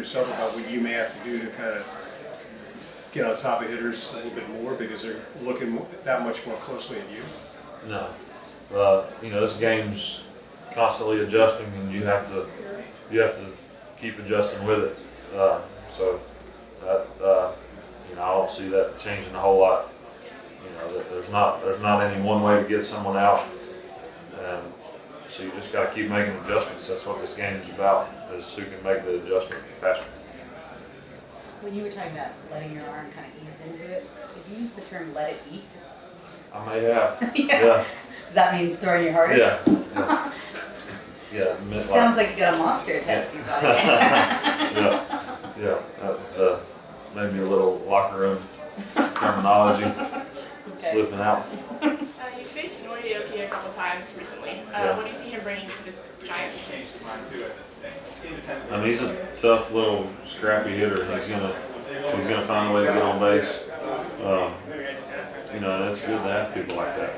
yourself about what you may have to do to kind of get on top of hitters a little bit more because they're looking that much more closely at you? No. You know, this game's constantly adjusting, and you have to keep adjusting with it. You know, I don't see that changing a whole lot. You know, there's not any one way to get someone out, and so you just got to keep making adjustments. That's what this game is about: is who can make the adjustment faster. When you were talking about letting your arm kind of ease into it, did you use the term "let it eat"? I may have. Yeah. Does that mean throwing your heart? Yeah. Sounds like you got a monster attached to your body. Yeah. That's maybe a little locker room terminology slipping out. You faced Aoki a couple times recently. What do you see him bringing to the Giants? I mean, he's a tough little scrappy hitter. He's gonna find a way to get on base. You know, and it's good to have people like that.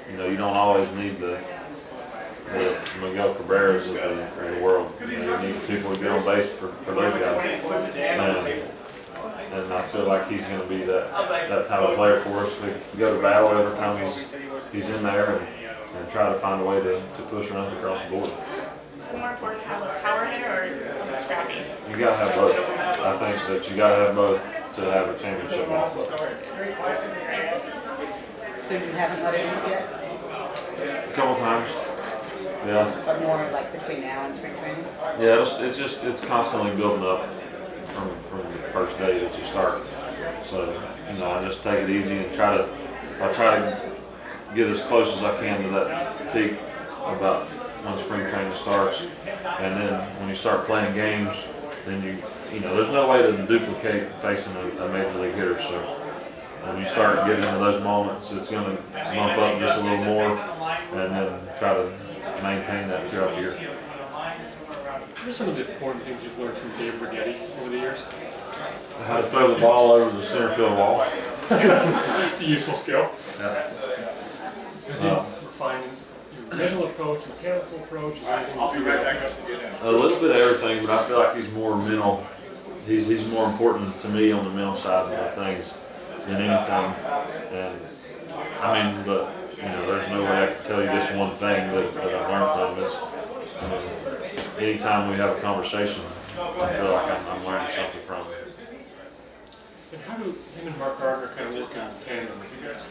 You know, you don't always need the Miguel Cabreras of the world. You need people to get on base for those guys. And I feel like he's going to be that type of player for us. We go to battle every time he's in there and try to find a way to push runs across the board. Is it more important to have a power hitter or something scrappy? You got to have both. I think that you got to have both to have a championship ball club. So you haven't let it eat yet? A couple times. Yeah. But more like between now and spring training? Yeah, it's constantly building up from the first day that you start. So, you know, I just take it easy and try to get as close as I can to that peak about when spring training starts. And then when you start playing games, then you know, there's no way to duplicate facing a major league hitter. So when you start getting into those moments, it's going to bump up just a little more, and then try to maintain that throughout the year. What are some of the important things you've learned from Dave Rigetti over the years? How to throw the ball over the center field wall. It's a useful skill. Yeah. Is he refining your mental approach, mechanical approach? I'll be right back up to you now. A little bit of everything, but I feel like he's more mental. He's more important to me on the mental side of things than anything. And I mean, but you know, there's no way I can tell you just one thing that I've learned from this. Anytime we have a conversation, I feel like I'm learning something from him. And how do him and Mark Gardner kind of work in tandem with you guys?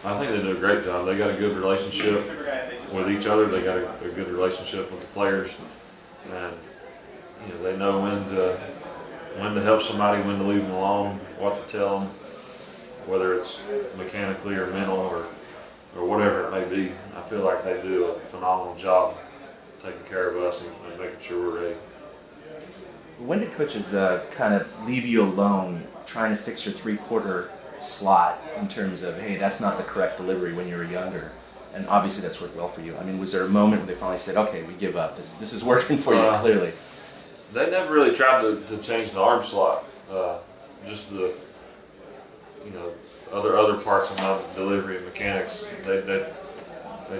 I think they do a great job. They got a good relationship with each other. They got a good relationship with the players, and you know, they know when to help somebody, when to leave them alone, what to tell them, whether it's mechanically or mental or whatever it may be. I feel like they do a phenomenal job taking care of us and making sure we're ready. When did coaches kind of leave you alone trying to fix your three-quarter slot in terms of, hey, that's not the correct delivery when you were younger? And obviously that's worked well for you. I mean, was there a moment when they finally said, okay, we give up, this is working for you, clearly? They never really tried to change the arm slot. Just the, you know, other parts of my delivery and mechanics. They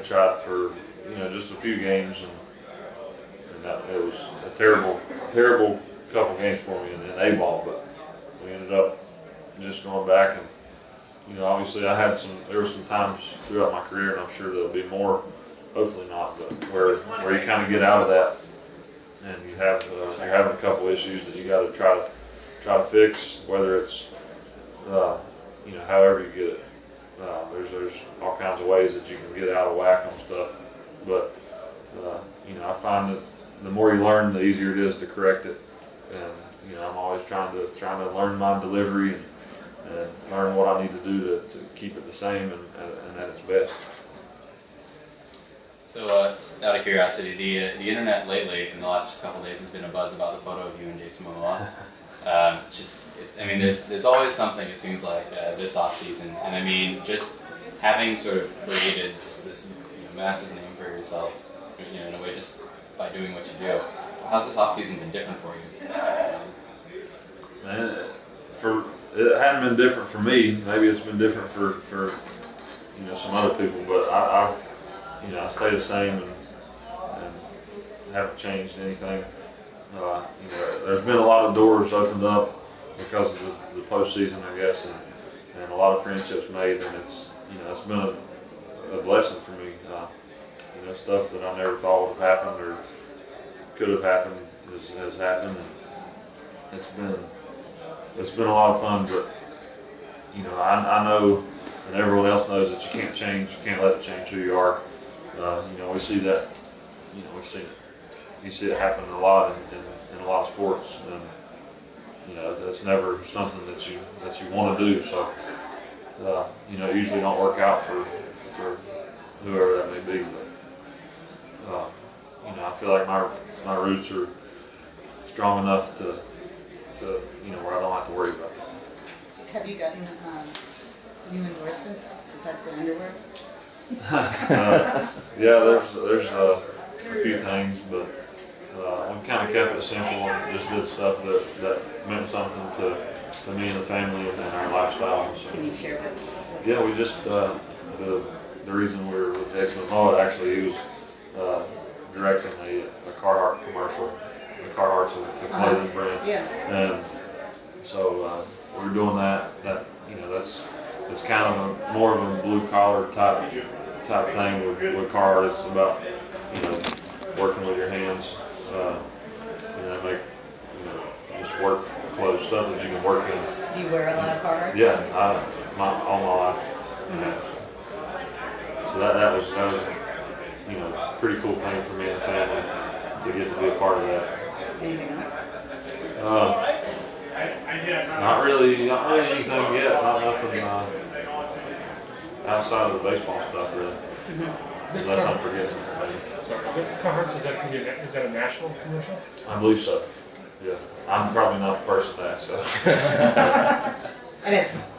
tried for, you know, just a few games, and it was a terrible couple games for me in A-ball, but we ended up just going back, and you know, obviously there were some times throughout my career, and I'm sure there'll be more, hopefully not, but where you kind of get out of that, and you're having a couple issues that you got to try to fix, whether it's you know, however you get it. There's all kinds of ways that you can get out of whack on stuff, but you know, I find that the more you learn, the easier it is to correct it. And you know, I'm always trying to learn my delivery and learn what I need to do to keep it the same and at its best. So, just out of curiosity, the internet lately, in the last couple of days, has been a buzz about the photo of you and Jason Momoa. I mean, there's always something, it seems like, this off season, and I mean, just having sort of created this massive name for yourself, you know, in a way, just by doing what you do. How's this off season been different for you? Man, it hadn't been different for me. Maybe it's been different for you know, some other people, but I stay the same and haven't changed anything. there's been a lot of doors opened up because of the postseason, I guess, and a lot of friendships made, and it's been a blessing for me. Stuff that I never thought would have happened or could have happened has happened, and it's been a lot of fun. But I know, and everyone else knows that you can't let it change who you are. We see that. You see it happen a lot in a lot of sports, and that's never something that you want to do. So it usually don't work out for whoever that may be. But I feel like my roots are strong enough to where I don't have to worry about that. Have you gotten new endorsements besides the underwear? Yeah, there's a few things, but we kind of kept it simple and just did stuff that meant something to me and the family and our lifestyle. So, Can you share that? yeah, we just the reason we were with Jason Momoa, actually, he was directing a Carhartt commercial. The Carhartt's a clothing brand, Yeah. and so we were doing that. That's kind of more of a blue collar type thing with Carhartt. It's about working with your hands. Make just work clothes, stuff that you can work in. Do you wear a lot of Carhartt? Yeah, all my life. So that was pretty cool thing for me and the family to get to be a part of that. Anything else? Not really anything yet. Nothing outside of the baseball stuff, really. Unless I'm forgetting. Sorry, is that a national commercial? I believe so. Yeah, I'm probably not the person to ask. So. And it's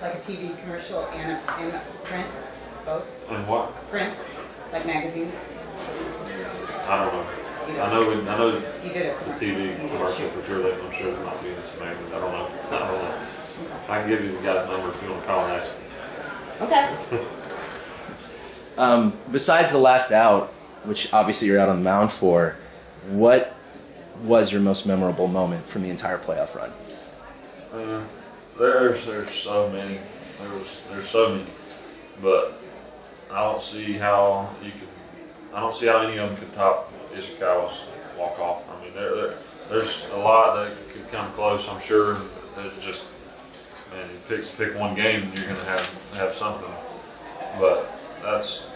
like a TV commercial and a print, both? And what? Print, like magazines? I don't know. I know You did a the commercial. TV commercial for sure. I'm sure there might be in this magazine. I don't know. I can give you the guy's number if you want to call and ask. Okay. Besides the last out, which obviously you're out on the mound for, what was your most memorable moment from the entire playoff run? There's so many. There's so many, but I don't see how any of them could top Ishikawa's walk off. I mean, there's a lot that could come close, I'm sure. There's just, man, you pick one game and you're gonna have something. But that's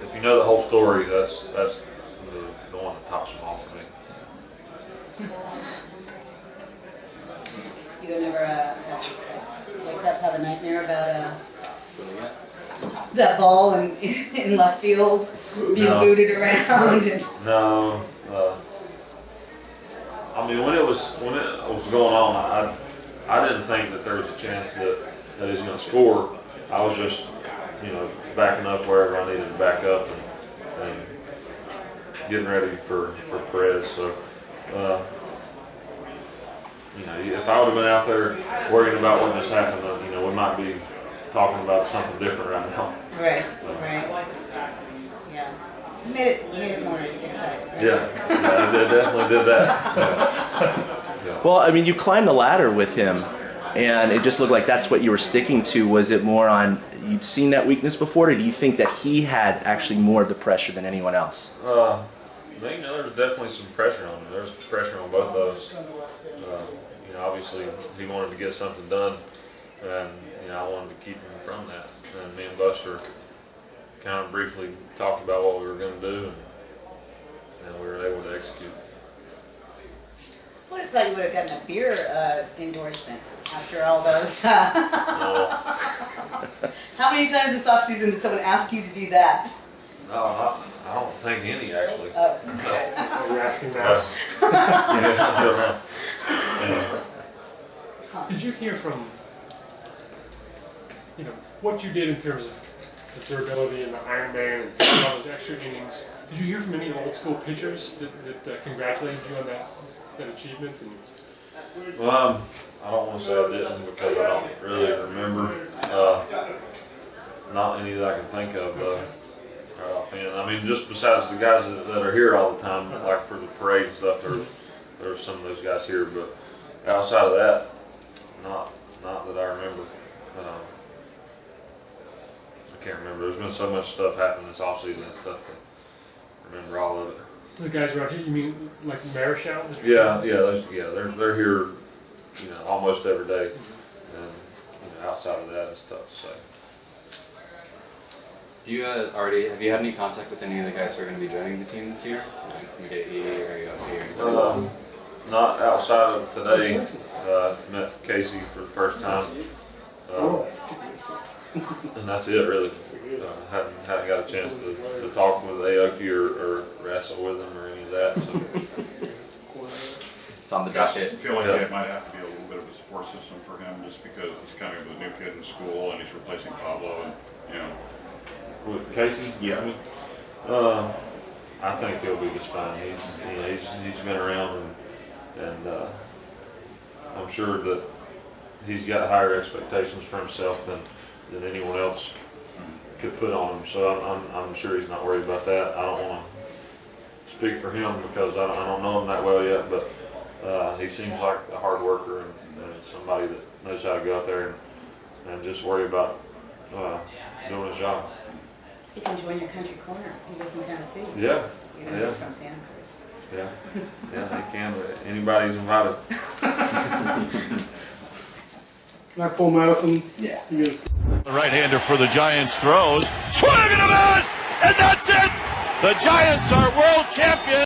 if you know the whole story, that's the one that tops them all for me. You don't ever wake up, have a nightmare about that ball in left field being booted around? No. I mean, when it was going on, I didn't think that there was a chance that he was going to score. I was just, backing up wherever I needed to back up and getting ready for Perez. So, if I would have been out there worrying about what just happened, we might be talking about something different right now. Right. Yeah. Made it more exciting. Right? Yeah, it definitely did that. Yeah. Well, I mean, you climbed the ladder with him, and it just looked like that's what you were sticking to. Was it more on, you'd seen that weakness before, or do you think that he had actually more of the pressure than anyone else? There's definitely some pressure on him. There's pressure on both of us. Obviously, he wanted to get something done, and I wanted to keep him from that. And me and Buster kind of briefly talked about what we were going to do, and we were able to execute. Well, I just thought you would have gotten a beer endorsement after all those. How many times this offseason did someone ask you to do that? No, I don't think any, actually. Oh, okay. You're asking that. Did you hear from, what you did in terms of the durability and the Iron Man and all those extra innings? Did you hear from any old school pitchers that congratulated you on that achievement? Well, I don't want to say I didn't because I don't really remember. Not any that I can think of. I right offhand. I mean, just besides the guys that are here all the time, like for the parade and stuff, there's some of those guys here, but outside of that, not that I remember. I can't remember. There's been so much stuff happening this offseason. It's tough to remember all of it. The guys around here, you mean like Marichal? Yeah, they're here, you know, almost every day, and you know, outside of that, it's tough to say. Do you have you had any contact with any of the guys who are going to be joining the team this year? Like Aoki or Aoki? Not outside of today. Met Casey for the first time, and that's it really. Hadn't got a chance to talk with Aoki or wrestle with him or any of that. So. It's on the docket. I feel like it might have to be a little bit of a support system for him, just because he's kind of a new kid in school and he's replacing Pablo, and you know. With Casey? Yeah. I think he'll be just fine. He's been around, and I'm sure that he's got higher expectations for himself than anyone else could put on him. So I'm sure he's not worried about that. I don't want to speak for him because I don't know him that well yet, but he seems like a hard worker and somebody that knows how to go out there and just worry about doing his job. He can join your country corner. He lives in Tennessee. Yeah. You know, he's from Santa Cruz. Yeah, he can. Anybody's invited. Can I pull Madison? Yeah. The right-hander for the Giants throws. Swing and a miss! And that's it! The Giants are world champions!